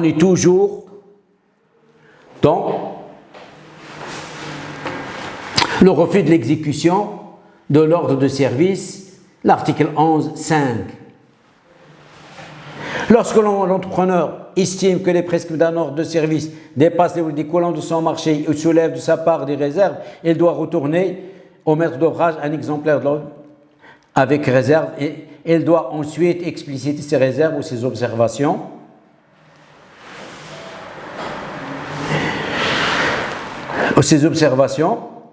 On est toujours dans le refus de l'exécution de l'ordre de service, l'article 11.5. Lorsque l'entrepreneur estime que les prescriptions d'un ordre de service dépassent les découlant de son marché ou soulèvent de sa part des réserves, il doit retourner au maître d'ouvrage un exemplaire de l'ordre avec réserve et il doit ensuite expliciter ses réserves ou ses observations.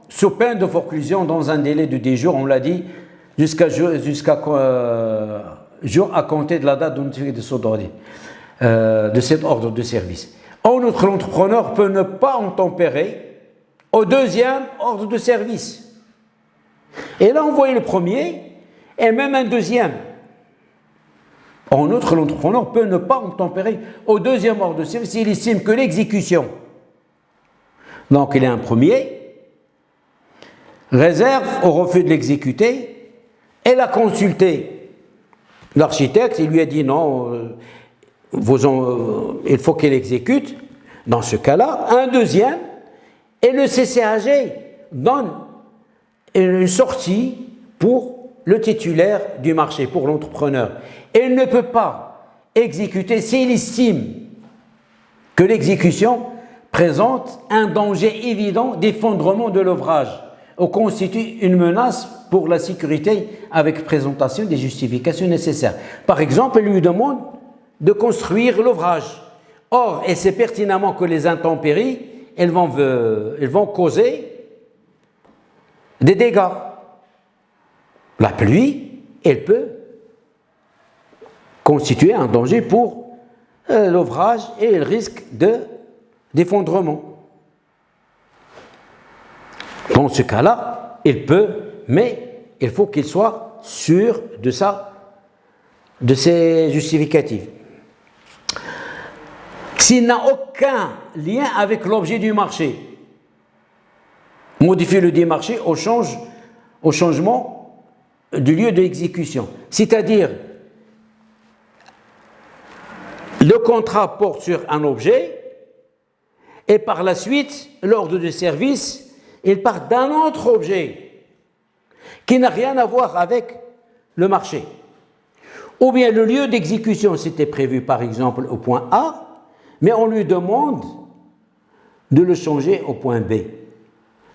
Sous peine de forclusion dans un délai de 10 jours, on l'a dit, jusqu'à jour à compter de la date de cet ordre de service. En outre, l'entrepreneur peut ne pas obtempérer au deuxième ordre de service. Et là, on voyait le premier et même un deuxième. En outre, l'entrepreneur peut ne pas obtempérer au deuxième ordre de service s'il estime que l'exécution, donc il y a un premier, réserve au refus de l'exécuter, elle a consulté l'architecte, il lui a dit non, il faut qu'elle exécute. Dans ce cas-là, un deuxième, et le CCAG donne une sortie pour le titulaire du marché, pour l'entrepreneur. Il ne peut pas exécuter s'il estime que l'exécution présente un danger évident d'effondrement de l'ouvrage ou constitue une menace pour la sécurité avec présentation des justifications nécessaires. Par exemple, il lui demande de construire l'ouvrage. Or, et c'est pertinemment que les intempéries, elles vont causer des dégâts. La pluie, elle peut constituer un danger pour l'ouvrage et elle risque d'effondrement. Dans ce cas-là, il peut, mais il faut qu'il soit sûr de ses justificatifs. S'il n'a aucun lien avec l'objet du marché, modifier le dit marché au changement du lieu d'exécution. C'est-à-dire, le contrat porte sur un objet et par la suite, l'ordre de service, il part d'un autre objet qui n'a rien à voir avec le marché. Ou bien le lieu d'exécution, c'était prévu par exemple au point A, mais on lui demande de le changer au point B.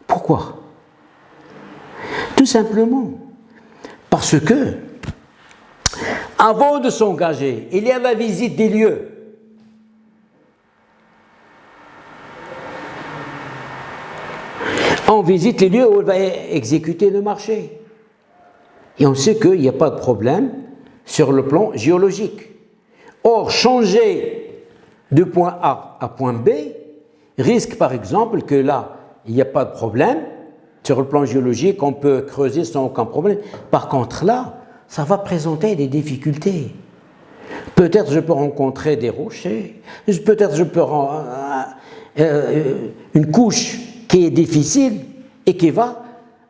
Pourquoi? Tout simplement parce que, avant de s'engager, il y a la visite des lieux. On visite les lieux où il va exécuter le marché. Et on sait qu'il n'y a pas de problème sur le plan géologique. Or, changer de point A à point B risque par exemple que là, il n'y a pas de problème. Sur le plan géologique, on peut creuser sans aucun problème. Par contre là, ça va présenter des difficultés. Peut-être je peux rencontrer des rochers, peut-être je peux une couche qui est difficile et qui va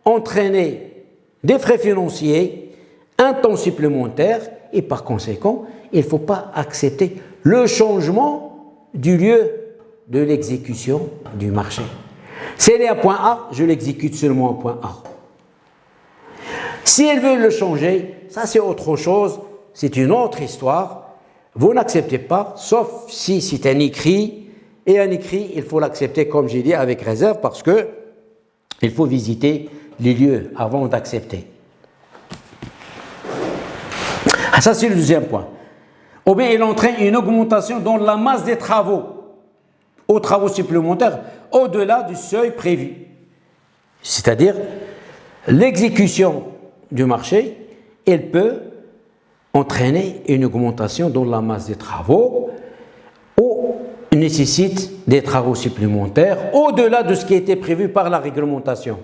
entraîner des frais financiers, un temps supplémentaire et par conséquent, il ne faut pas accepter le changement du lieu de l'exécution du marché. Si elle est à point A, je l'exécute seulement à point A. Si elle veut le changer, ça c'est autre chose, c'est une autre histoire. Vous n'acceptez pas, sauf si c'est un écrit. Et un écrit, il faut l'accepter, comme j'ai dit, avec réserve, parce que il faut visiter les lieux avant d'accepter. Ça, c'est le deuxième point. Ou bien il entraîne une augmentation dans la masse des travaux, aux travaux supplémentaires, au-delà du seuil prévu. C'est-à-dire, l'exécution du marché, elle peut entraîner une augmentation dans la masse des travaux ou nécessite des travaux supplémentaires au-delà de ce qui a été prévu par la réglementation.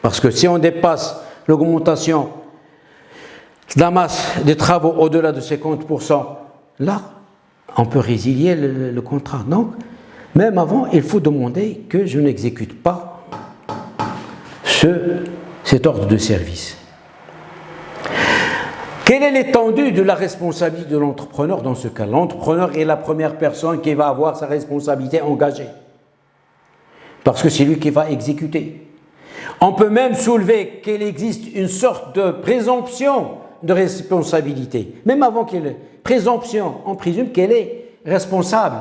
Parce que si on dépasse l'augmentation de la masse des travaux au-delà de 50%, là, on peut résilier le contrat. Donc, même avant, il faut demander que je n'exécute pas cet ordre de service. Quelle est l'étendue de la responsabilité de l'entrepreneur dans ce cas? L'entrepreneur est la première personne qui va avoir sa responsabilité engagée, parce que c'est lui qui va exécuter. On peut même soulever qu'il existe une sorte de présomption de responsabilité. Même avant qu'il y ait présomption, on présume qu'elle est responsable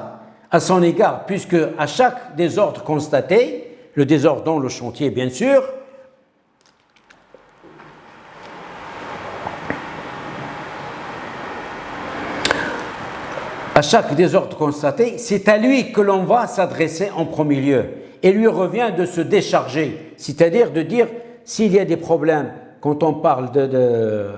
à son égard, puisque à chaque désordre constaté, le désordre dans le chantier bien sûr, à chaque désordre constaté, c'est à lui que l'on va s'adresser en premier lieu. Et lui revient de se décharger, c'est-à-dire de dire s'il y a des problèmes, quand on parle de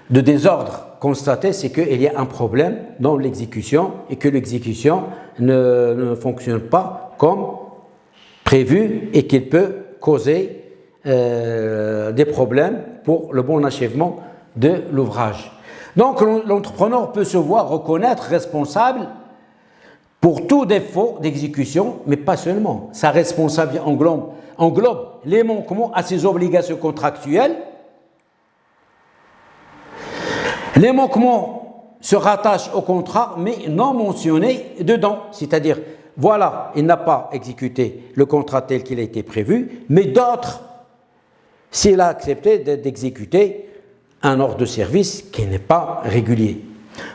désordre constaté, c'est qu'il y a un problème dans l'exécution et que l'exécution ne fonctionne pas comme prévu et qu'il peut causer des problèmes pour le bon achèvement de l'ouvrage. Donc l'entrepreneur peut se voir reconnaître responsable pour tout défaut d'exécution, mais pas seulement. Sa responsabilité englobe les manquements à ses obligations contractuelles. Les manquements se rattachent au contrat, mais non mentionnés dedans. C'est-à-dire, voilà, il n'a pas exécuté le contrat tel qu'il a été prévu, mais d'autres, s'il a accepté d'exécuter un ordre de service qui n'est pas régulier.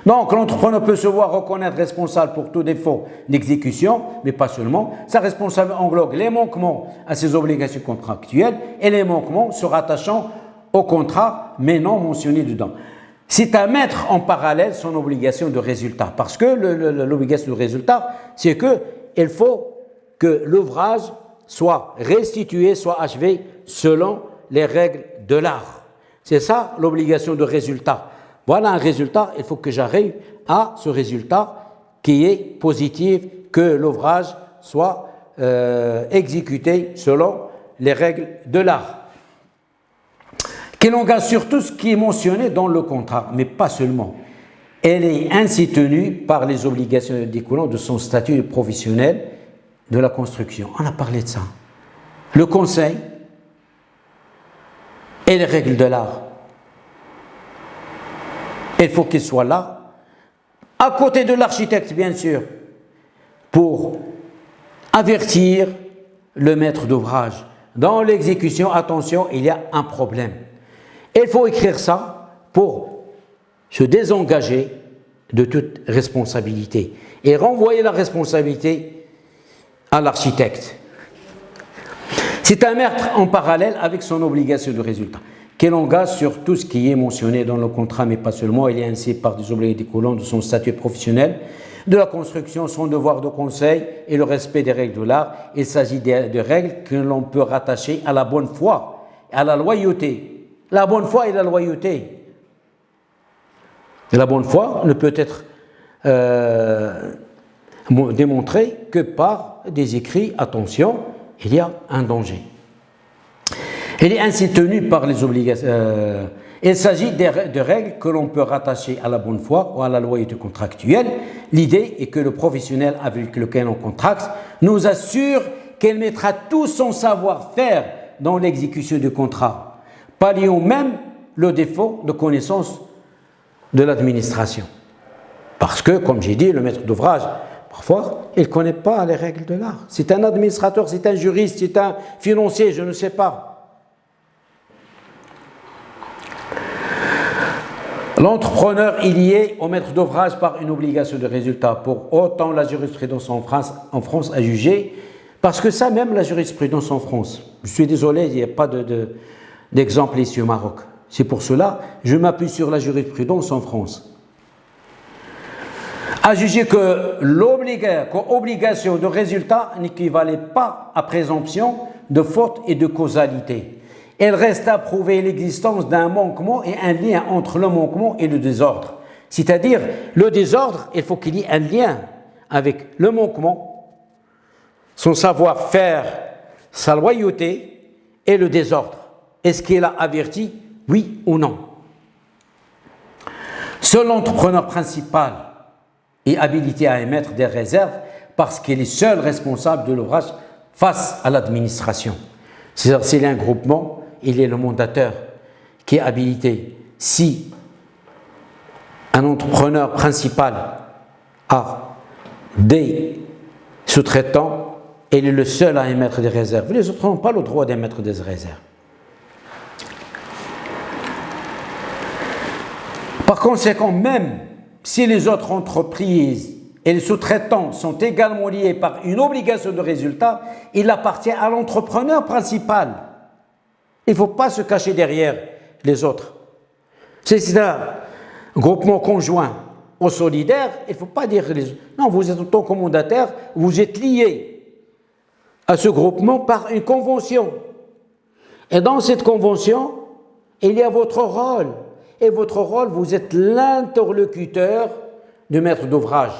Donc, l'entrepreneur peut se voir reconnaître responsable pour tout défaut d'exécution, mais pas seulement. Sa responsabilité englobe les manquements à ses obligations contractuelles et les manquements se rattachant au contrat, mais non mentionnés dedans. C'est à mettre en parallèle son obligation de résultat, parce que l'obligation de résultat, c'est qu'il faut que l'ouvrage soit restitué, soit achevé selon les règles de l'art. C'est ça l'obligation de résultat. Voilà un résultat, il faut que j'arrive à ce résultat qui est positif, que l'ouvrage soit exécuté selon les règles de l'art. Qu'elle engage surtout ce qui est mentionné dans le contrat, mais pas seulement. Elle est ainsi tenue par les obligations découlant de son statut professionnel de la construction. On a parlé de ça. Le conseil et les règles de l'art. Il faut qu'il soit là, à côté de l'architecte, bien sûr, pour avertir le maître d'ouvrage. Dans l'exécution, attention, il y a un problème. Il faut écrire ça pour se désengager de toute responsabilité et renvoyer la responsabilité à l'architecte. C'est à mettre en parallèle avec son obligation de résultat, qu'elle engage sur tout ce qui est mentionné dans le contrat, mais pas seulement. Il est ainsi par des obligations découlant de son statut professionnel, de la construction, son devoir de conseil et le respect des règles de l'art. Il s'agit de règles que l'on peut rattacher à la bonne foi, à la loyauté. La bonne foi et la loyauté. Et la bonne foi ne peut être démontrée que par des écrits. Attention, il y a un danger. Elle est ainsi tenue par les obligations. Il s'agit de règles que l'on peut rattacher à la bonne foi ou à la loyauté contractuelle. L'idée est que le professionnel avec lequel on contracte nous assure qu'il mettra tout son savoir-faire dans l'exécution du contrat, palliant même le défaut de connaissance de l'administration. Parce que, comme j'ai dit, le maître d'ouvrage, parfois, il ne connaît pas les règles de l'art. C'est un administrateur, c'est un juriste, c'est un financier, je ne sais pas. L'entrepreneur est lié au maître d'ouvrage par une obligation de résultat. Pour autant, la jurisprudence en France a jugé, parce que ça, même la jurisprudence en France, je suis désolé, il n'y a pas d'exemple ici au Maroc. C'est pour cela je m'appuie sur la jurisprudence en France. A jugé que l'obligation de résultat n'équivalait pas à présomption de faute et de causalité. Il reste à prouver l'existence d'un manquement et un lien entre le manquement et le désordre. C'est-à-dire, le désordre, il faut qu'il y ait un lien avec le manquement, son savoir-faire, sa loyauté et le désordre. Est-ce qu'il a averti, oui ou non? Seul l'entrepreneur principal est habilité à émettre des réserves parce qu'il est seul responsable de l'ouvrage face à l'administration. C'est-à-dire, s'il y a un groupement, il est le mandateur qui est habilité, si un entrepreneur principal a des sous-traitants, il est le seul à émettre des réserves. Les autres n'ont pas le droit d'émettre des réserves. Par conséquent, même si les autres entreprises et les sous-traitants sont également liés par une obligation de résultat, il appartient à l'entrepreneur principal. Il ne faut pas se cacher derrière les autres. C'est un groupement conjoint ou solidaire, il ne faut pas dire les autres. Non, vous êtes autant commandataire, vous êtes lié à ce groupement par une convention. Et dans cette convention, il y a votre rôle. Et votre rôle, vous êtes l'interlocuteur du maître d'ouvrage.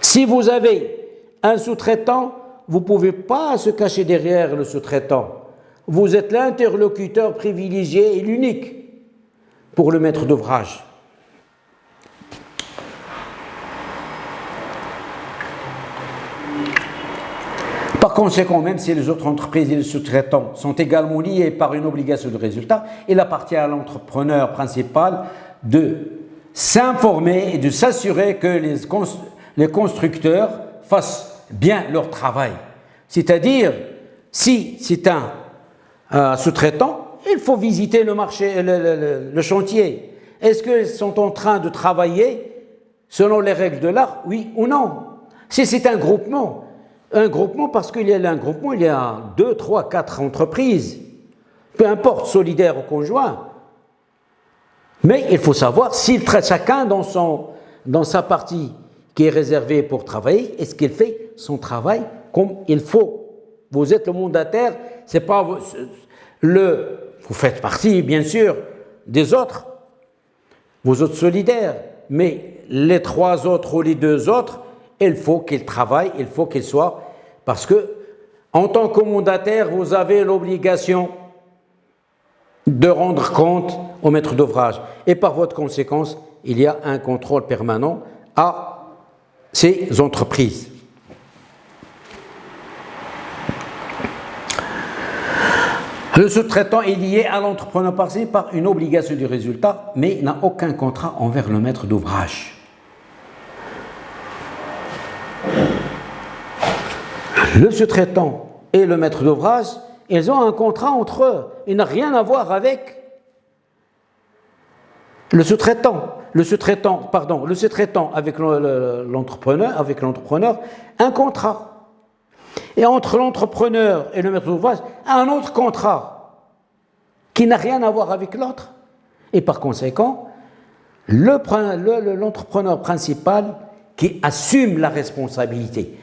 Si vous avez un sous-traitant, vous ne pouvez pas se cacher derrière le sous-traitant. Vous êtes l'interlocuteur privilégié et l'unique pour le maître d'ouvrage. Par conséquent, même si les autres entreprises et les sous-traitants sont également liés par une obligation de résultat, il appartient à l'entrepreneur principal de s'informer et de s'assurer que les constructeurs fassent bien leur travail. C'est-à-dire, si c'est un sous-traitant, il faut visiter le marché, le chantier. Est-ce qu'ils sont en train de travailler selon les règles de l'art, oui ou non? Si c'est un groupement parce qu'il y a un groupement, il y a 2, 3, 4 entreprises, peu importe, solidaires ou conjoints. Mais il faut savoir si chacun dans sa partie qui est réservée pour travailler, est-ce qu'il fait son travail comme il faut? Vous êtes le mandataire, c'est pas vous faites partie, bien sûr, des autres, vous êtes solidaires, mais les 3 autres ou les 2 autres, il faut qu'ils travaillent, il faut qu'ils soient, parce que en tant que mandataire, vous avez l'obligation de rendre compte au maître d'ouvrage. Et par votre conséquence, il y a un contrôle permanent à ces entreprises. Le sous-traitant est lié à l'entrepreneur par une obligation du résultat, mais n'a aucun contrat envers le maître d'ouvrage. Le sous-traitant et le maître d'ouvrage, ils ont un contrat entre eux. Il n'a rien à voir avec le sous-traitant. Le sous-traitant avec l'entrepreneur, un contrat. Et entre l'entrepreneur et le maître d'ouvrage, un autre contrat qui n'a rien à voir avec l'autre. Et par conséquent, l'entrepreneur principal qui assume la responsabilité.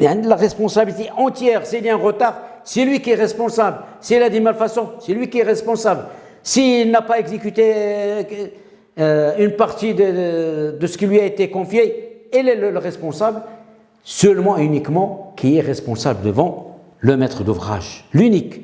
La responsabilité entière, s'il y a un retard, c'est lui qui est responsable. S'il a des malfaçons, c'est lui qui est responsable. S'il n'a pas exécuté une partie de ce qui lui a été confié, il est le responsable, seulement et uniquement qui est responsable devant le maître d'ouvrage, l'unique.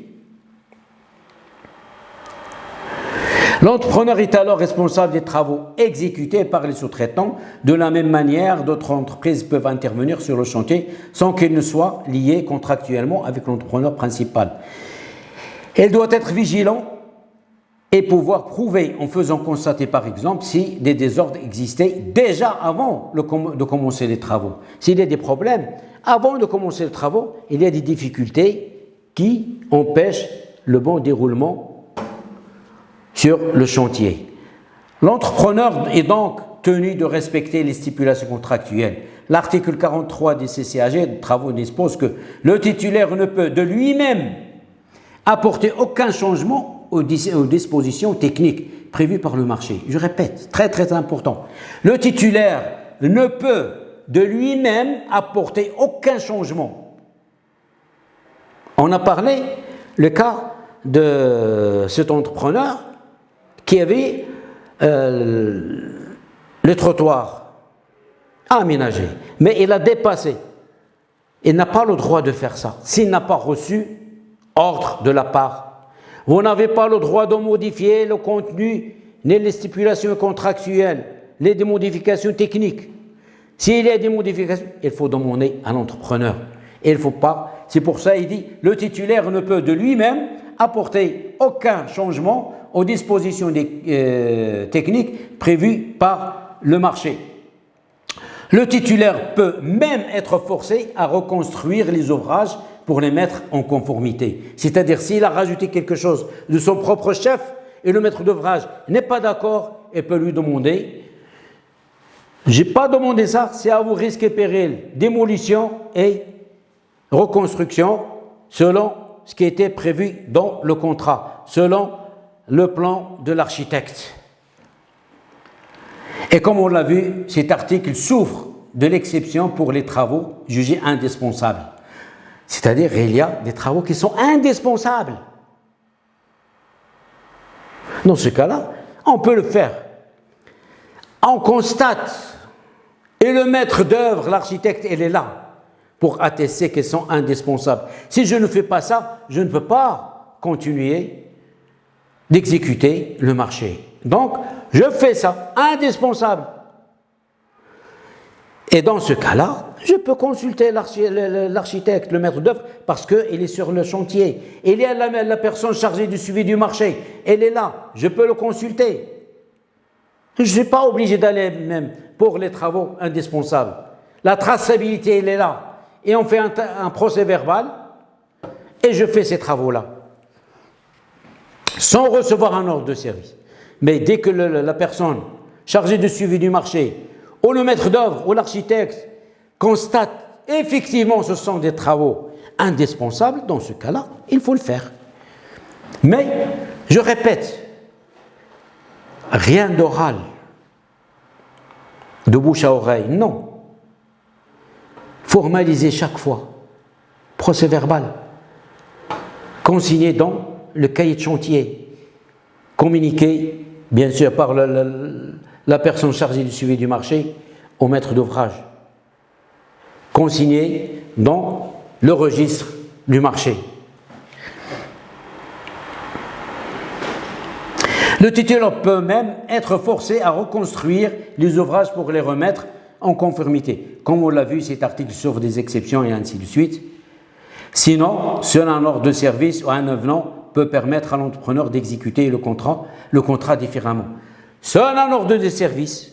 L'entrepreneur est alors responsable des travaux exécutés par les sous-traitants. De la même manière, d'autres entreprises peuvent intervenir sur le chantier sans qu'ils ne soient liés contractuellement avec l'entrepreneur principal. Elle doit être vigilant et pouvoir prouver en faisant constater par exemple si des désordres existaient déjà avant de commencer les travaux. S'il y a des problèmes, avant de commencer les travaux, il y a des difficultés qui empêchent le bon déroulement sur le chantier. L'entrepreneur est donc tenu de respecter les stipulations contractuelles. L'article 43 des CCAG de travaux dispose que le titulaire ne peut de lui-même apporter aucun changement aux dispositions techniques prévues par le marché. Je répète, très très important. Le titulaire ne peut de lui-même apporter aucun changement. On a parlé le cas de cet entrepreneur qui avait le trottoir aménagé, mais il a dépassé. Il n'a pas le droit de faire ça s'il n'a pas reçu ordre de la part. Vous n'avez pas le droit de modifier le contenu, ni les stipulations contractuelles, ni des modifications techniques. S'il y a des modifications, il faut demander à l'entrepreneur. Il ne faut pas. C'est pour ça qu'il dit le titulaire ne peut de lui-même apporter aucun changement aux dispositions techniques prévues par le marché. Le titulaire peut même être forcé à reconstruire les ouvrages pour les mettre en conformité. C'est-à-dire, s'il a rajouté quelque chose de son propre chef et le maître d'ouvrage n'est pas d'accord, il peut lui demander « J'ai pas demandé ça, c'est à vous risque et péril, démolition et reconstruction selon ce qui était prévu dans le contrat, selon le plan de l'architecte. » Et comme on l'a vu, cet article souffre de l'exception pour les travaux jugés indispensables. C'est-à-dire, il y a des travaux qui sont indispensables. Dans ce cas-là, on peut le faire. On constate, et le maître d'œuvre, l'architecte, il est là pour attester qu'elles sont indispensables. Si je ne fais pas ça, je ne peux pas continuer d'exécuter le marché. Donc, je fais ça, indispensable. Et dans ce cas-là, je peux consulter l'architecte, le maître d'œuvre, parce qu'il est sur le chantier. Il y a la personne chargée du suivi du marché. Elle est là, je peux le consulter. Je ne suis pas obligé d'aller même pour les travaux indispensables. La traçabilité, elle est là. Et on fait un procès verbal, et je fais ces travaux-là, sans recevoir un ordre de service. Mais dès que la personne chargée du suivi du marché, ou le maître d'œuvre, ou l'architecte, constate effectivement ce sont des travaux indispensables, dans ce cas-là, il faut le faire. Mais, je répète, rien d'oral, de bouche à oreille, non. Formaliser chaque fois, procès verbal, consigné dans le cahier de chantier, communiqué, bien sûr, par la personne chargée du suivi du marché au maître d'ouvrage, consigné dans le registre du marché. Le titulaire peut même être forcé à reconstruire les ouvrages pour les remettre en conformité. Comme on l'a vu, cet article s'ouvre des exceptions et ainsi de suite. Sinon, seul un ordre de service ou un avenant peut permettre à l'entrepreneur d'exécuter le contrat différemment. Seul un ordre de service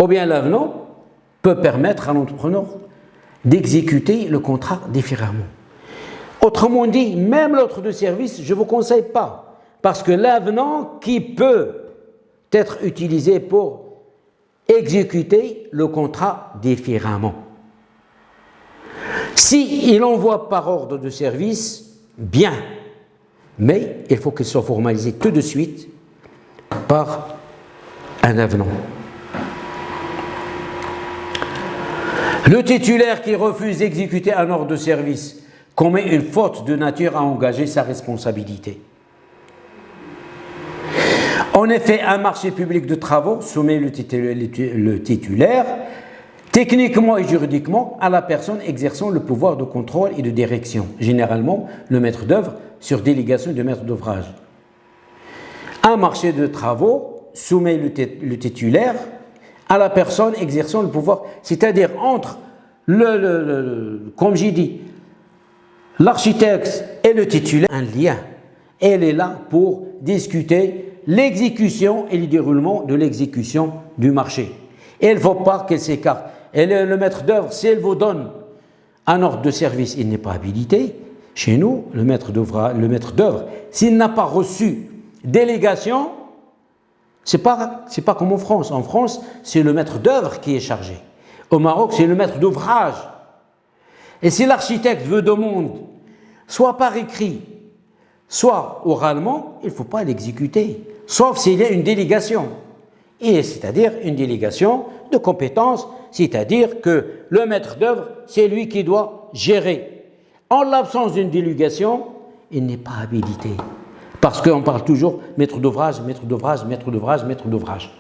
ou bien l'avenant peut permettre à l'entrepreneur d'exécuter le contrat différemment. Autrement dit, même l'ordre de service, je ne vous conseille pas, parce que l'avenant qui peut être utilisé pour exécuter le contrat différemment. Si il envoie par ordre de service, bien, mais il faut qu'il soit formalisé tout de suite par un avenant. Le titulaire qui refuse d'exécuter un ordre de service commet une faute de nature à engager sa responsabilité. En effet, un marché public de travaux soumet le titulaire techniquement et juridiquement à la personne exerçant le pouvoir de contrôle et de direction, généralement le maître d'œuvre sur délégation du maître d'ouvrage. Un marché de travaux soumet le titulaire à la personne exerçant le pouvoir, c'est-à-dire entre comme j'ai dit, l'architecte et le titulaire, un lien. Elle est là pour discuter l'exécution et le déroulement de l'exécution du marché. Et il ne faut pas qu'elle s'écarte. Et le maître d'œuvre, si elle vous donne un ordre de service, il n'est pas habilité. Chez nous, le maître d'œuvre, s'il n'a pas reçu délégation, c'est pas comme en France. En France, c'est le maître d'œuvre qui est chargé. Au Maroc, c'est le maître d'ouvrage. Et si l'architecte veut demander, soit par écrit, soit oralement, il ne faut pas l'exécuter, sauf s'il y a une délégation. Et c'est-à-dire une délégation de compétences, c'est-à-dire que le maître d'œuvre, c'est lui qui doit gérer. En l'absence d'une délégation, il n'est pas habilité. Parce qu'on parle toujours maître d'ouvrage, maître d'ouvrage, maître d'ouvrage, maître d'ouvrage.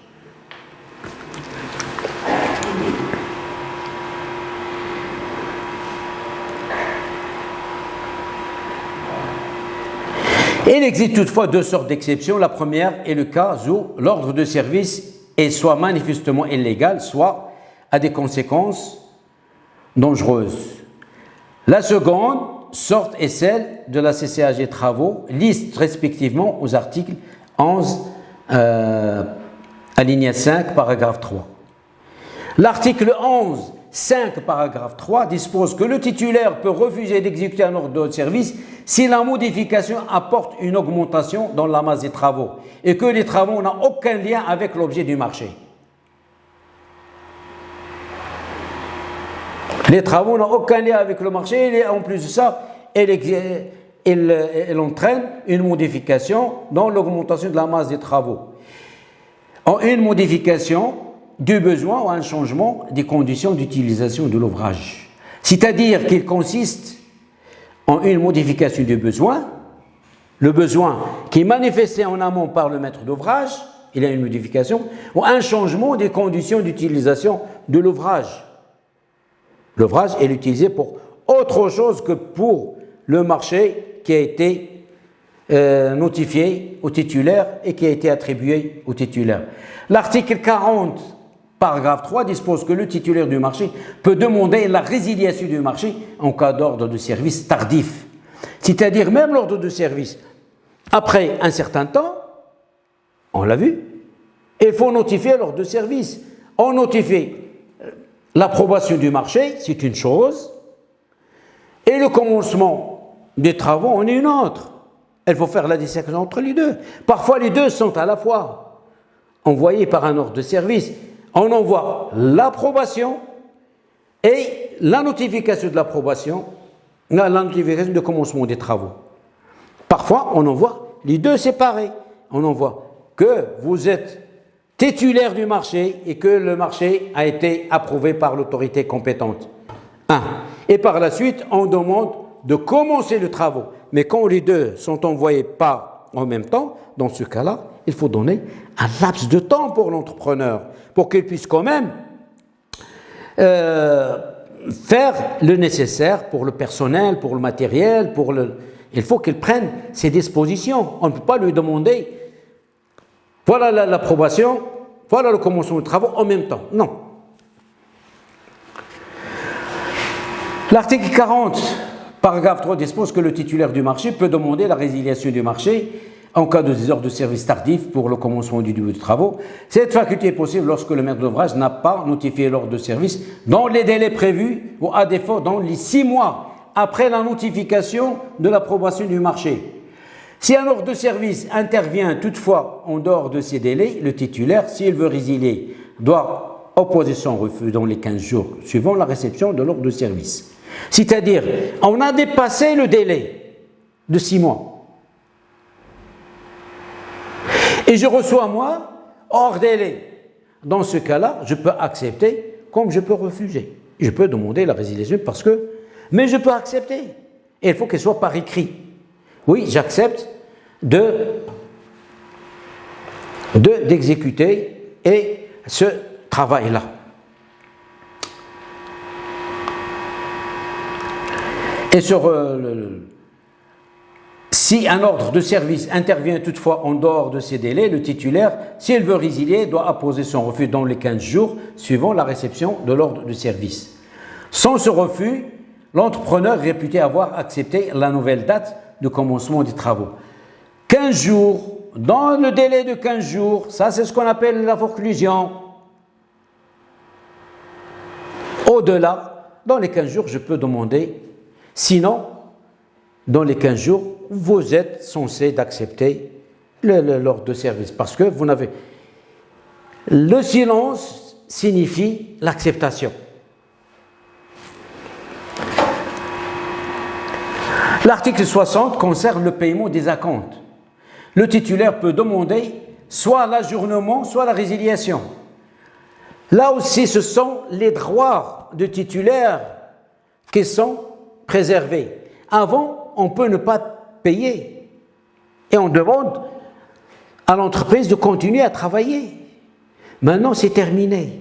Il existe toutefois deux sortes d'exceptions. La première est le cas où l'ordre de service est soit manifestement illégal, soit a des conséquences dangereuses. La seconde sorte est celle de la CCAG des travaux, liste respectivement aux articles 11, alinéa 5, paragraphe 3. L'article 11, 5, paragraphe 3 dispose que le titulaire peut refuser d'exécuter un ordre de service si la modification apporte une augmentation dans la masse des travaux et que les travaux n'ont aucun lien avec l'objet du marché. Les travaux n'ont aucun lien avec le marché et en plus de ça, elle entraîne une modification dans l'augmentation de la masse des travaux. En une modification du besoin ou un changement des conditions d'utilisation de l'ouvrage. C'est-à-dire qu'il consiste en une modification du besoin, le besoin qui est manifesté en amont par le maître d'ouvrage, il y a une modification, ou un changement des conditions d'utilisation de l'ouvrage. L'ouvrage est utilisé pour autre chose que pour le marché qui a été notifié au titulaire et qui a été attribué au titulaire. L'article 40, paragraphe 3, dispose que le titulaire du marché peut demander la résiliation du marché en cas d'ordre de service tardif. C'est-à-dire même l'ordre de service, après un certain temps, on l'a vu, il faut notifier l'ordre de service. On notifie l'approbation du marché, c'est une chose, et le commencement des travaux en est une autre. Il faut faire la distinction entre les deux. Parfois, les deux sont à la fois envoyés par un ordre de service. On envoie l'approbation et la notification de l'approbation, la notification de commencement des travaux. Parfois, on envoie les deux séparés. On envoie que vous êtes titulaire du marché et que le marché a été approuvé par l'autorité compétente. Et par la suite, on demande de commencer le travaux. Mais quand les deux sont envoyés pas en même temps, dans ce cas-là, il faut donner un laps de temps pour l'entrepreneur, pour qu'il puisse quand même faire le nécessaire pour le personnel, pour le matériel, il faut qu'il prenne ses dispositions. On ne peut pas lui demander voilà l'approbation, voilà le commencement des travaux en même temps. Non. L'article 40, paragraphe 3 dispose que le titulaire du marché peut demander la résiliation du marché en cas de désordre de service tardif pour le commencement du début de travaux. Cette faculté est possible lorsque le maître d'ouvrage n'a pas notifié l'ordre de service dans les délais prévus ou à défaut dans les 6 mois après la notification de l'approbation du marché. Si un ordre de service intervient toutefois en dehors de ces délais, le titulaire, s'il veut résilier, doit opposer son refus dans les 15 jours suivant la réception de l'ordre de service. C'est-à-dire, on a dépassé le délai de 6 mois. Et je reçois, moi, hors délai. Dans ce cas-là, je peux accepter comme je peux refuser. Je peux demander la résiliation parce que... Mais je peux accepter. Et il faut qu'elle soit par écrit. Oui, j'accepte d'exécuter et ce travail-là. Et si un ordre de service intervient toutefois en dehors de ces délais, le titulaire, s'il veut résilier, doit apposer son refus dans les 15 jours suivant la réception de l'ordre de service. Sans ce refus, l'entrepreneur est réputé avoir accepté la nouvelle date de commencement des travaux. 15 jours, dans le délai de 15 jours, ça c'est ce qu'on appelle la forclusion. Au-delà, dans les 15 jours, je peux demander. Sinon, dans les 15 jours, vous êtes censé d'accepter l'ordre de service. Parce que vous n'avez... Le silence signifie l'acceptation. L'article 60 concerne le paiement des acomptes. Le titulaire peut demander soit l'ajournement, soit la résiliation. Là aussi, ce sont les droits du titulaire qui sont préservés. Avant, on peut ne pas payer et on demande à l'entreprise de continuer à travailler. Maintenant, c'est terminé.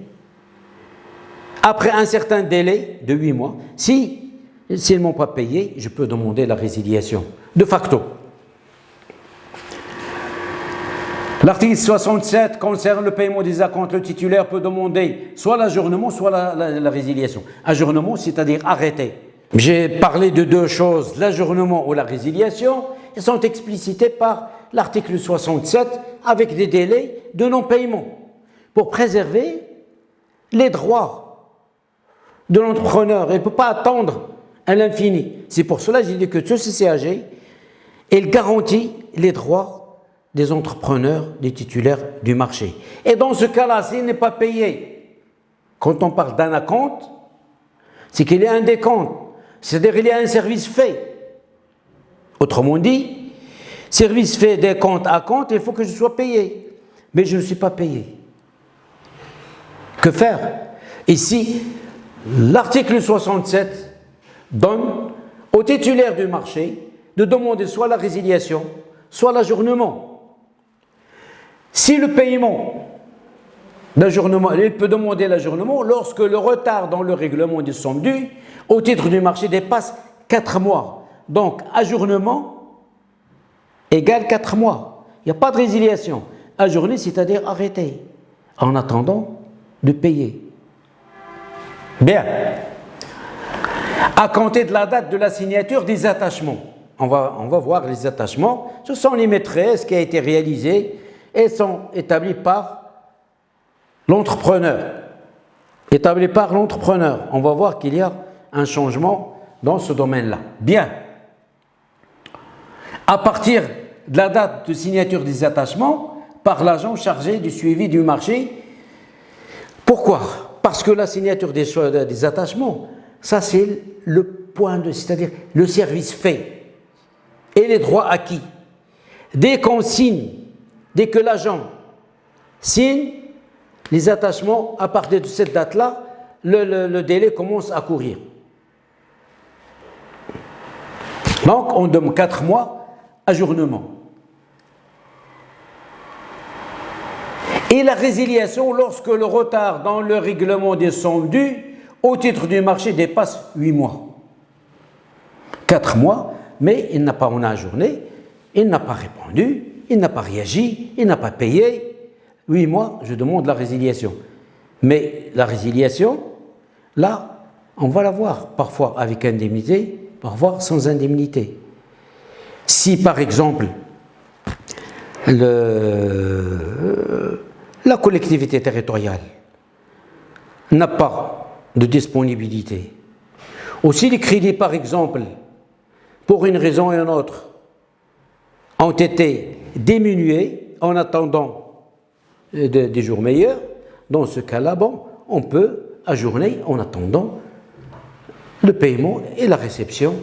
Après un certain délai de 8 mois, s'ils ne m'ont pas payé, je peux demander la résiliation, de facto. L'article 67 concerne le paiement des acomptes. Le titulaire peut demander soit l'ajournement, soit la résiliation. Ajournement, c'est-à-dire arrêter. J'ai parlé de deux choses, l'ajournement ou la résiliation. Elles sont explicitées par l'article 67 avec des délais de non-paiement pour préserver les droits de l'entrepreneur. Il ne peut pas attendre à l'infini. C'est pour cela que j'ai dit que ce CCAG, il garantit les droits des entrepreneurs, des titulaires du marché. Et dans ce cas-là, s'il n'est pas payé, quand on parle d'un acompte, c'est qu'il y a un décompte, c'est-à-dire qu'il y a un service fait. Autrement dit, service fait des comptes à compte, il faut que je sois payé. Mais je ne suis pas payé. Que faire? Ici, l'article 67 donne au titulaire du marché de demander soit la résiliation, soit l'ajournement. Si le paiement d'ajournement, il peut demander l'ajournement lorsque le retard dans le règlement des sommes dues au titre du marché dépasse 4 mois. Donc, ajournement égale 4 mois. Il n'y a pas de résiliation. Ajourner, c'est-à-dire arrêter, en attendant de payer. Bien. À compter de la date de la signature des attachements. On va voir les attachements. Ce sont les maîtresses qui ont été réalisées et sont établies par l'entrepreneur. Établies par l'entrepreneur. On va voir qu'il y a un changement dans ce domaine-là. Bien. À partir de la date de signature des attachements, par l'agent chargé du suivi du marché. Pourquoi? Parce que la signature des attachements, ça c'est le point de, c'est-à-dire le service fait et les droits acquis. Dès qu'on signe, dès que l'agent signe les attachements, à partir de cette date-là, le délai commence à courir. Donc, on donne 4 mois, ajournement. Et la résiliation lorsque le retard dans le règlement des sommes dues au titre du marché dépasse 8 mois. 4 mois, mais il n'a pas en ajourné, il n'a pas répondu, il n'a pas réagi, il n'a pas payé. 8 mois, je demande la résiliation. Mais la résiliation, là, on va la voir, parfois avec indemnité, parfois sans indemnité. Si, par exemple, la collectivité territoriale n'a pas de disponibilité, ou si les crédits, par exemple, pour une raison ou une autre, ont été diminués en attendant des jours meilleurs, dans ce cas-là, bon, on peut ajourner en attendant le paiement et la réception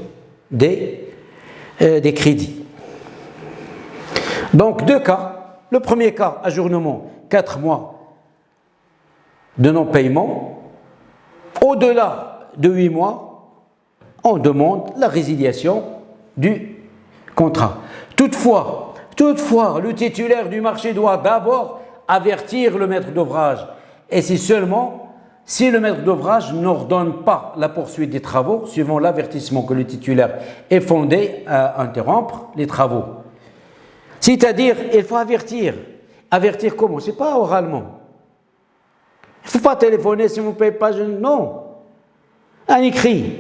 des crédits. Donc, 2 cas. Le premier cas, ajournement, 4 mois de non-paiement. Au-delà de 8 mois, on demande la résiliation du contrat. Toutefois, le titulaire du marché doit d'abord avertir le maître d'ouvrage. Et c'est seulement si le maître d'ouvrage n'ordonne pas la poursuite des travaux, suivant l'avertissement que le titulaire est fondé à interrompre les travaux. C'est-à-dire, il faut avertir. Avertir comment? Ce n'est pas oralement. Il ne faut pas téléphoner si vous ne payez pas. Non. Un écrit.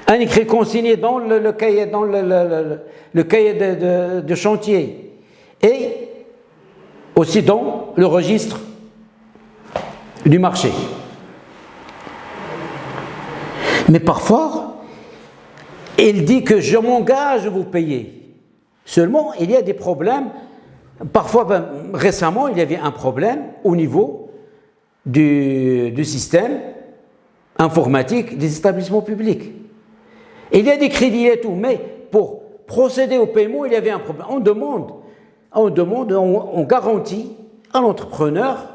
Un écrit consigné dans le cahier, le cahier de chantier. Et aussi dans le registre du marché. Mais parfois, il dit que je m'engage à vous payer. Seulement, il y a des problèmes. Parfois, récemment, il y avait un problème au niveau du système informatique des établissements publics. Et il y a des crédits et tout, mais pour procéder au paiement, il y avait un problème. On garantit à l'entrepreneur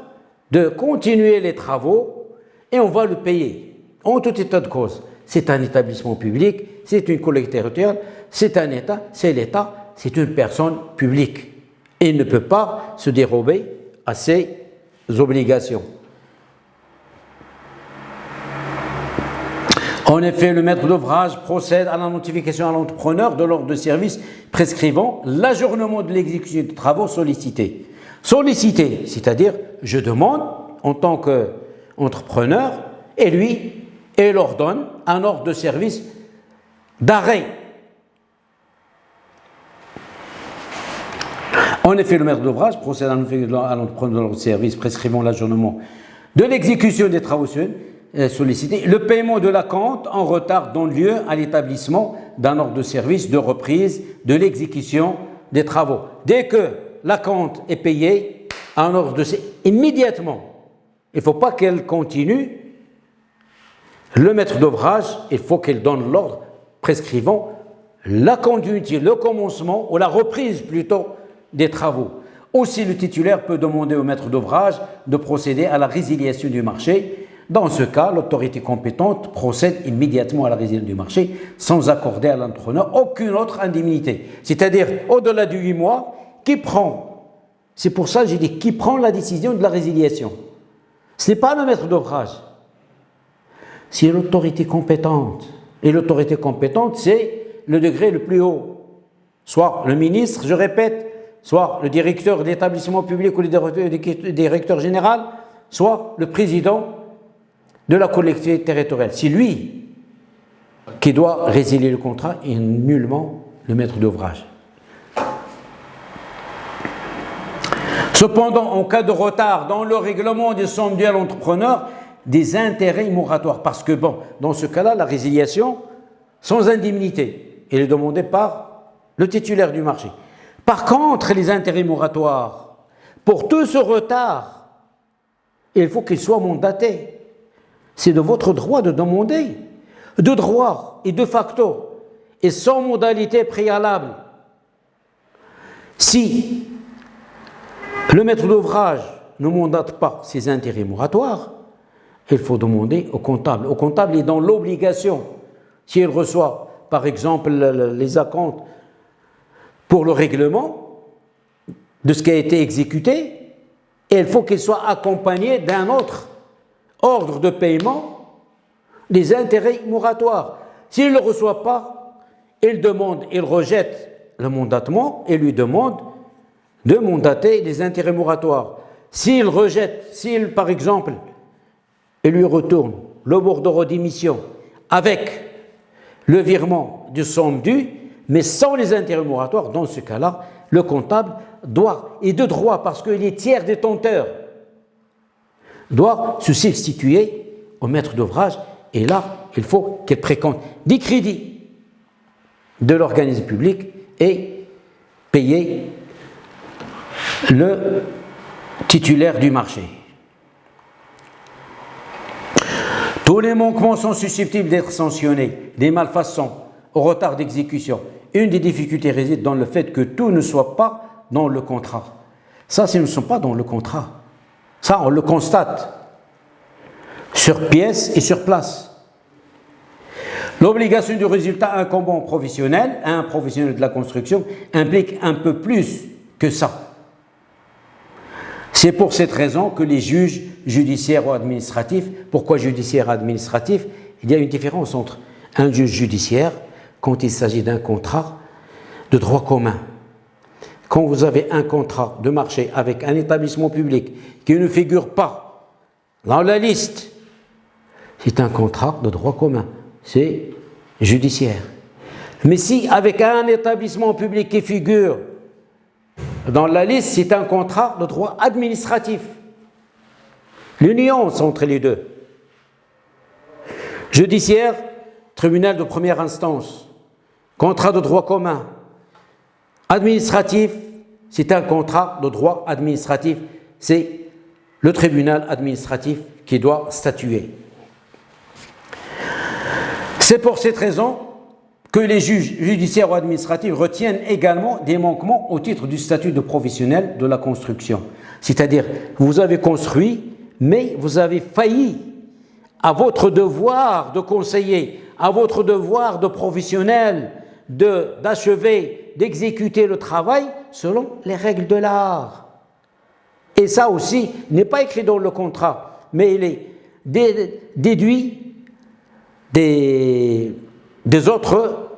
de continuer les travaux et on va le payer. En tout état de cause, c'est un établissement public, c'est une collectivité territoriale, c'est un État, c'est l'État. C'est une personne publique. Et il ne peut pas se dérober à ses obligations. En effet, le maître d'ouvrage procède à la notification à l'entrepreneur de l'ordre de service prescrivant l'ajournement de l'exécution des travaux sollicités. Sollicité, c'est-à-dire je demande en tant qu'entrepreneur et lui, et leur donne un ordre de service d'arrêt. En effet, le maître d'ouvrage procède à l'entreprendre de leur service prescrivant l'ajournement de l'exécution des travaux sollicités. Le paiement de l'acompte en retard donne lieu à l'établissement d'un ordre de service de reprise de l'exécution des travaux. Dès que l'acompte est payé, un ordre de service, immédiatement, il ne faut pas qu'elle continue. Le maître d'ouvrage, il faut qu'elle donne l'ordre prescrivant la continuité, le commencement ou la reprise plutôt des travaux. Aussi, le titulaire peut demander au maître d'ouvrage de procéder à la résiliation du marché. Dans ce cas, l'autorité compétente procède immédiatement à la résiliation du marché sans accorder à l'entrepreneur aucune autre indemnité. C'est-à-dire, au-delà de 8 mois, qui prend, c'est pour ça que j'ai dit, qui prend la décision de la résiliation. Ce n'est pas le maître d'ouvrage, c'est l'autorité compétente. Et l'autorité compétente, c'est le degré le plus haut. Soit le ministre, je répète, soit le directeur de l'établissement public ou le directeur général, soit le président de la collectivité territoriale. C'est lui qui doit résilier le contrat et nullement le maître d'ouvrage. Cependant, en cas de retard dans le règlement des sommes dues à l'entrepreneur, des intérêts moratoires, parce que dans ce cas-là, la résiliation sans indemnité, elle est demandée par le titulaire du marché. Par contre, les intérêts moratoires, pour tout ce retard, il faut qu'ils soient mandatés. C'est de votre droit de demander, de droit et de facto, et sans modalité préalable. Si le maître d'ouvrage ne mandate pas ces intérêts moratoires, il faut demander au comptable. Au comptable, il est dans l'obligation, s'il reçoit, par exemple, les acomptes pour le règlement de ce qui a été exécuté, et il faut qu'il soit accompagné d'un autre ordre de paiement des intérêts moratoires. S'il ne le reçoit pas, il rejette le mandatement et lui demande de mandater les intérêts moratoires. S'il rejette, par exemple, il lui retourne le bordereau d'émission avec le virement de somme due, mais sans les intérêts moratoires, dans ce cas-là, le comptable doit, et de droit, parce qu'il est tiers détenteur, doit se substituer au maître d'ouvrage, et là, il faut qu'il précompte des crédits de l'organisme public et payer le titulaire du marché. Tous les manquements sont susceptibles d'être sanctionnés, des malfaçons, au retard d'exécution. Une des difficultés réside dans le fait que tout ne soit pas dans le contrat. Ça, ce ne sont pas dans le contrat. Ça, on le constate sur pièce et sur place. L'obligation du résultat incombant professionnel à un professionnel de la construction implique un peu plus que ça. C'est pour cette raison que les juges judiciaires ou administratifs, pourquoi judiciaire et administratif? Il y a une différence entre un juge judiciaire quand il s'agit d'un contrat de droit commun. Quand vous avez un contrat de marché avec un établissement public qui ne figure pas dans la liste, c'est un contrat de droit commun, c'est judiciaire. Mais si avec un établissement public qui figure dans la liste, c'est un contrat de droit administratif. L'union entre les deux. Judiciaire, tribunal de première instance, contrat de droit commun. Administratif, c'est un contrat de droit administratif, c'est le tribunal administratif qui doit statuer. C'est pour cette raison que les juges judiciaires ou administratifs retiennent également des manquements au titre du statut de professionnel de la construction. C'est-à-dire, vous avez construit, mais vous avez failli à votre devoir de conseiller, à votre devoir de professionnel d'achever, d'exécuter le travail selon les règles de l'art. Et ça aussi n'est pas écrit dans le contrat, mais il est déduit des autres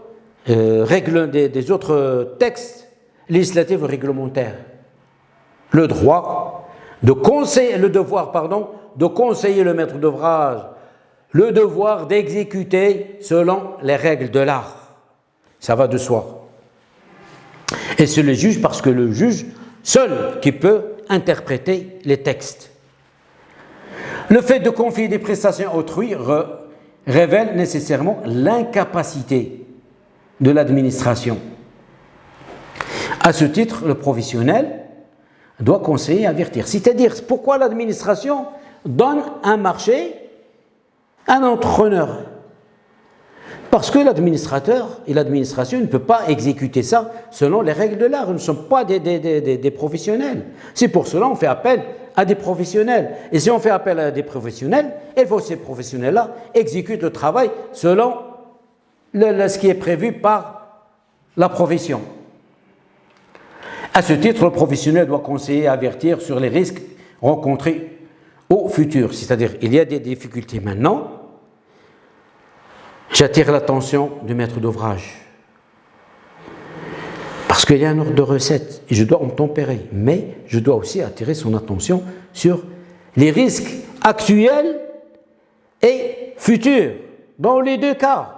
règles, des autres textes législatifs ou réglementaires. Le devoir de conseiller le maître d'ouvrage le devoir d'exécuter selon les règles de l'art. Ça va de soi. Et c'est le juge, parce que le juge seul qui peut interpréter les textes. Le fait de confier des prestations à autrui révèle nécessairement l'incapacité de l'administration. À ce titre, le professionnel doit conseiller et avertir. C'est-à-dire, pourquoi l'administration donne un marché à un entrepreneur? Parce que l'administrateur et l'administration ne peuvent pas exécuter ça selon les règles de l'art. Nous ne sommes pas des professionnels. C'est pour cela qu'on fait appel à des professionnels. Et si on fait appel à des professionnels, il faut que ces professionnels-là exécutent le travail selon ce qui est prévu par la profession. À ce titre, le professionnel doit conseiller et avertir sur les risques rencontrés au futur. C'est-à-dire, il y a des difficultés maintenant. J'attire l'attention du maître d'ouvrage. Parce qu'il y a un ordre de recette et je dois en tempérer. Mais je dois aussi attirer son attention sur les risques actuels et futurs, dans les deux cas.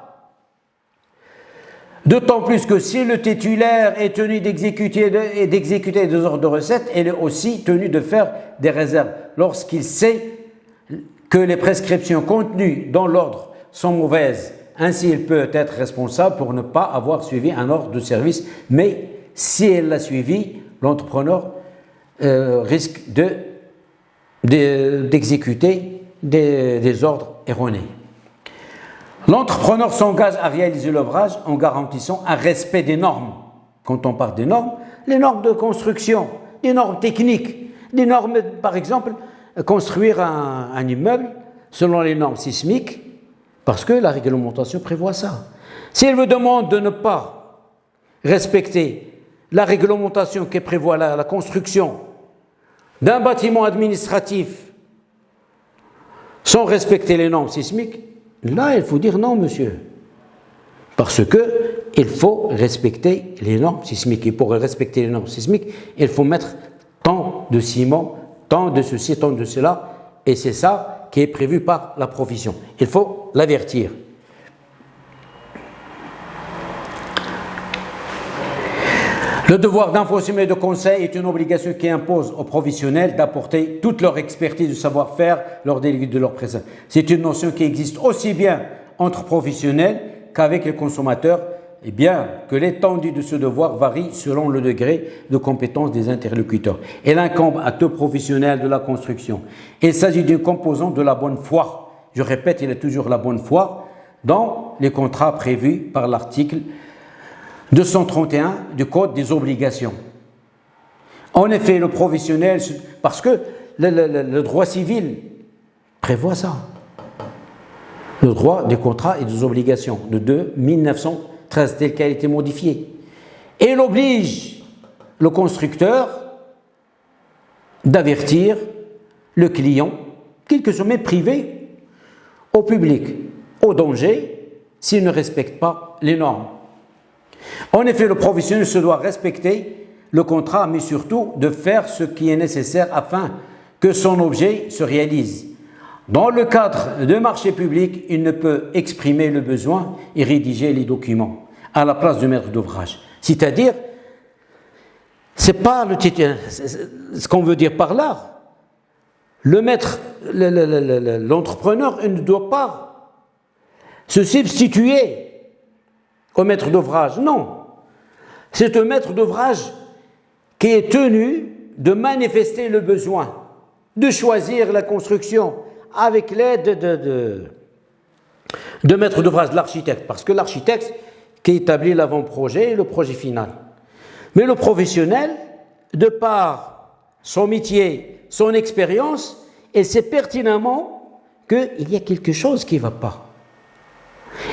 D'autant plus que si le titulaire est tenu d'exécuter des ordres de recette, il est aussi tenu de faire des réserves lorsqu'il sait que les prescriptions contenues dans l'ordre sont mauvaises. Ainsi, il peut être responsable pour ne pas avoir suivi un ordre de service, mais si elle l'a suivi, l'entrepreneur risque d'exécuter des ordres erronés. L'entrepreneur s'engage à réaliser l'ouvrage en garantissant un respect des normes. Quand on parle des normes, les normes de construction, les normes techniques, des normes, par exemple, construire un immeuble selon les normes sismiques, parce que la réglementation prévoit ça. S'il vous demande de ne pas respecter la réglementation qui prévoit la construction d'un bâtiment administratif sans respecter les normes sismiques, là, il faut dire non, monsieur. Parce qu'il faut respecter les normes sismiques. Et pour respecter les normes sismiques, il faut mettre tant de ciment, tant de ceci, tant de cela. Et c'est ça qui est prévu par la profession. Il faut l'avertir. Le devoir d'information et de conseil est une obligation qui impose aux professionnels d'apporter toute leur expertise de savoir-faire lors de leur présence. C'est une notion qui existe aussi bien entre professionnels qu'avec les consommateurs, et bien que l'étendue de ce devoir varie selon le degré de compétence des interlocuteurs. Elle incombe à tout professionnel de la construction. Il s'agit d'une composante de la bonne foi. Je répète, il y a toujours la bonne foi dans les contrats prévus par l'article 231 du Code des obligations. En effet, le professionnel, parce que le droit civil prévoit ça, le droit des contrats et des obligations de 1913 tel qu'il a été modifié. Et il oblige le constructeur d'avertir le client, qu'il que soit même privé, au public, au danger, s'il ne respecte pas les normes. En effet, le professionnel se doit respecter le contrat, mais surtout de faire ce qui est nécessaire afin que son objet se réalise. Dans le cadre de marché public, il ne peut exprimer le besoin et rédiger les documents à la place du maître d'ouvrage. C'est-à-dire, c'est pas ce qu'on veut dire par là. L'entrepreneur, il ne doit pas se substituer au maître d'ouvrage, non. C'est un maître d'ouvrage qui est tenu de manifester le besoin, de choisir la construction avec l'aide de maître d'ouvrage, de l'architecte, parce que l'architecte qui établit l'avant-projet et le projet final. Mais le professionnel, de par son métier, son expérience, il sait pertinemment qu'il y a quelque chose qui ne va pas.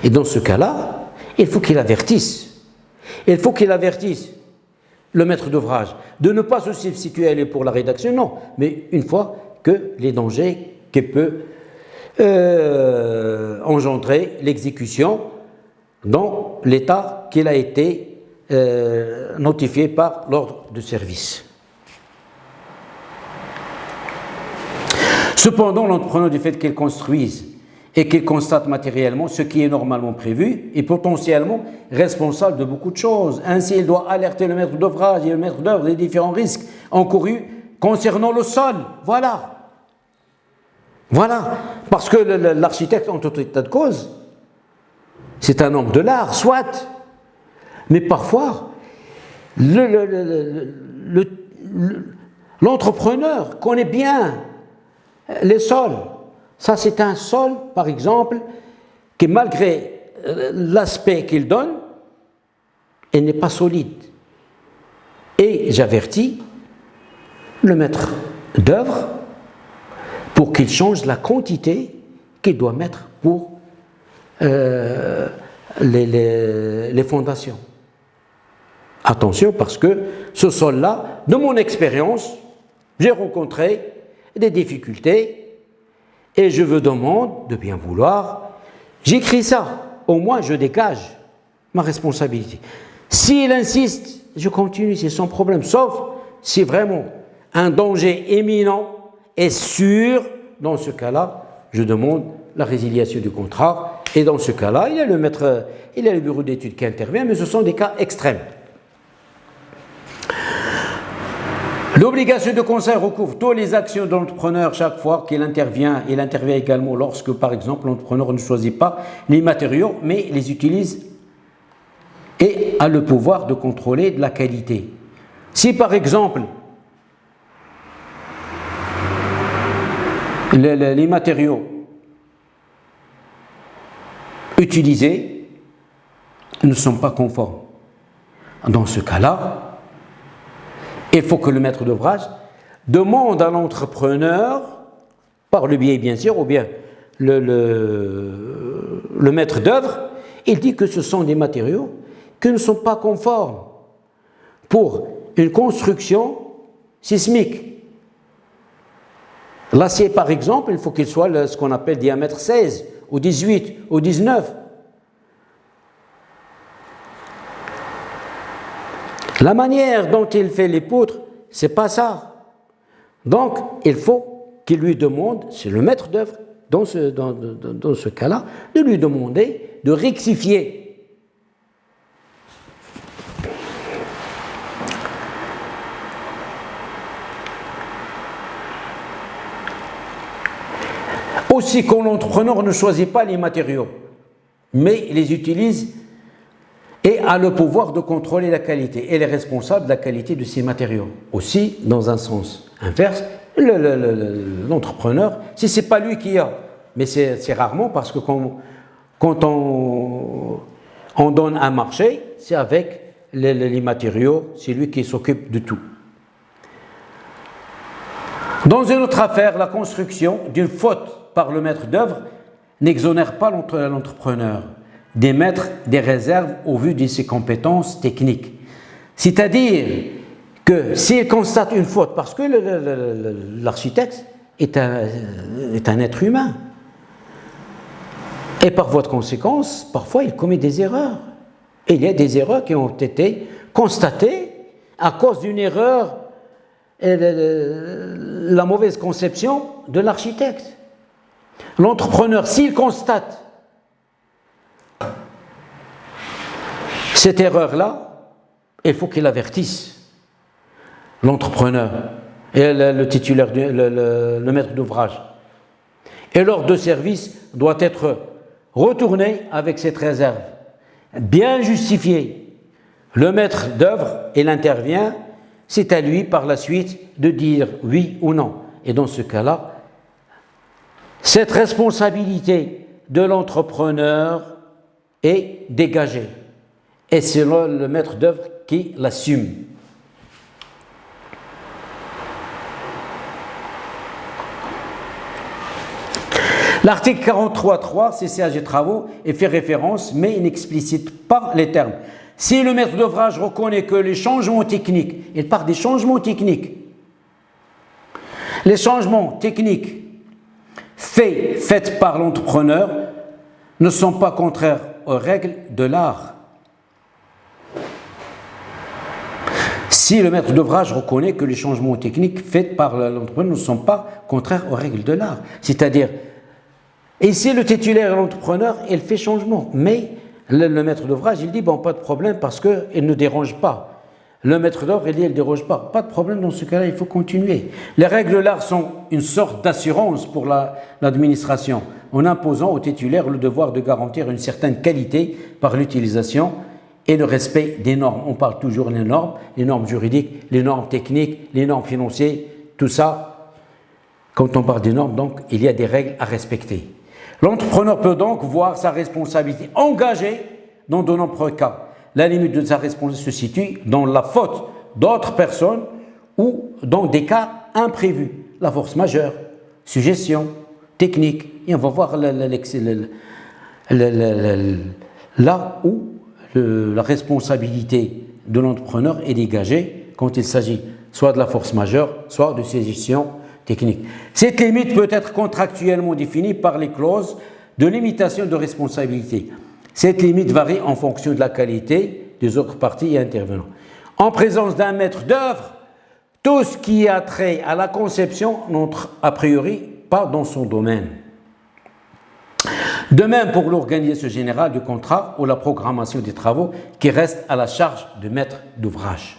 Et dans ce cas-là, il faut qu'il avertisse. Il faut qu'il avertisse le maître d'ouvrage de ne pas se substituer pour la rédaction, non, mais une fois que les dangers que peut engendrer l'exécution dans l'état qu'il a été notifié par l'ordre de service. Cependant, l'entrepreneur, du fait qu'il construise et qu'il constate matériellement ce qui est normalement prévu et potentiellement responsable de beaucoup de choses. Ainsi, il doit alerter le maître d'ouvrage et le maître d'œuvre des différents risques encourus concernant le sol. Voilà. Voilà. Parce que l'architecte, en tout état de cause, c'est un homme de l'art, soit. Mais parfois, l'entrepreneur connaît bien les sols. Ça, c'est un sol, par exemple, qui, malgré l'aspect qu'il donne, il n'est pas solide. Et j'avertis le maître d'œuvre pour qu'il change la quantité qu'il doit mettre pour les fondations. Attention, parce que ce sol-là, de mon expérience, j'ai rencontré des difficultés et je vous demande de bien vouloir. J'écris ça, au moins je dégage ma responsabilité. S'il insiste, je continue, c'est son problème, sauf si vraiment un danger imminent est sûr. Dans ce cas-là, je demande la résiliation du contrat et dans ce cas-là, il y a le bureau d'études qui intervient, mais ce sont des cas extrêmes. L'obligation de conseil recouvre toutes les actions de l'entrepreneur chaque fois qu'il intervient. Il intervient également lorsque, par exemple, l'entrepreneur ne choisit pas les matériaux, mais les utilise et a le pouvoir de contrôler de la qualité. Si, par exemple, les matériaux utilisés ne sont pas conformes, dans ce cas-là, il faut que le maître d'ouvrage demande à l'entrepreneur, par le biais bien sûr, ou bien le maître d'œuvre, il dit que ce sont des matériaux qui ne sont pas conformes pour une construction sismique. L'acier, par exemple, il faut qu'il soit ce qu'on appelle diamètre 16, ou 18, ou 19. La manière dont il fait les poutres, c'est pas ça. Donc, il faut qu'il lui demande, c'est le maître d'œuvre, dans ce cas-là, de lui demander de rectifier. Aussi, quand l'entrepreneur ne choisit pas les matériaux, mais les utilise et a le pouvoir de contrôler la qualité. Elle est responsable de la qualité de ces matériaux. Aussi, dans un sens inverse, l'entrepreneur, si ce n'est pas lui qui a, mais c'est rarement parce que quand on donne un marché, c'est avec les matériaux, c'est lui qui s'occupe de tout. Dans une autre affaire, la construction d'une faute par le maître d'œuvre n'exonère pas l'entrepreneur d'émettre des réserves au vu de ses compétences techniques. C'est-à-dire que s'il constate une faute, parce que l'architecte est un être humain, et par voie de conséquence, parfois il commet des erreurs. Et il y a des erreurs qui ont été constatées à cause d'une erreur, la mauvaise conception de l'architecte. L'entrepreneur, s'il constate cette erreur-là, il faut qu'il avertisse l'entrepreneur et le titulaire, le maître d'ouvrage. Et l'ordre de service doit être retourné avec cette réserve, bien justifiée. Le maître d'œuvre, il intervient, c'est à lui par la suite de dire oui ou non. Et dans ce cas-là, cette responsabilité de l'entrepreneur est dégagée. Et c'est le maître d'œuvre qui l'assume. L'article 43.3 CCAG Travaux et fait référence, mais il n'explicite pas les termes. Si le maître d'ouvrage reconnaît que les changements techniques, il parle des changements techniques, les changements techniques faits par l'entrepreneur ne sont pas contraires aux règles de l'art. Si le maître d'ouvrage reconnaît que les changements techniques faits par l'entrepreneur ne sont pas contraires aux règles de l'art, c'est-à-dire Et ici, le titulaire et l'entrepreneur, il fait changement. Mais le maître d'ouvrage, il dit, bon, pas de problème parce qu'il ne dérange pas. Le maître d'œuvre, il dit, il ne dérange pas. Pas de problème, dans ce cas-là, il faut continuer. Les règles de l'art sont une sorte d'assurance pour l'administration, en imposant au titulaire le devoir de garantir une certaine qualité par l'utilisation et le respect des normes. On parle toujours des normes, les normes juridiques, les normes techniques, les normes financières, tout ça. Quand on parle des normes, donc, il y a des règles à respecter. L'entrepreneur peut donc voir sa responsabilité engagée dans de nombreux cas. La limite de sa responsabilité se situe dans la faute d'autres personnes ou dans des cas imprévus. La force majeure, suggestion, technique. Et on va voir là où la responsabilité de l'entrepreneur est dégagée quand il s'agit soit de la force majeure, soit de suggestion technique. Cette limite peut être contractuellement définie par les clauses de limitation de responsabilité. Cette limite varie en fonction de la qualité des autres parties et intervenants. En présence d'un maître d'œuvre, tout ce qui a trait à la conception n'entre a priori pas dans son domaine. De même pour l'organisation générale du contrat ou la programmation des travaux qui reste à la charge du maître d'ouvrage.